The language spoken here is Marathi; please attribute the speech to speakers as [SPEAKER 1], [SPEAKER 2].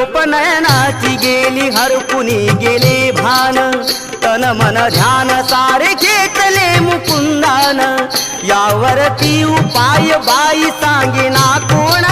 [SPEAKER 1] गोपनयनाची गेली हरपुनी गेले भान तन मन ध्यान सारे घेतले मुकुंदान यावरती उपाय बाई सांगेना कोण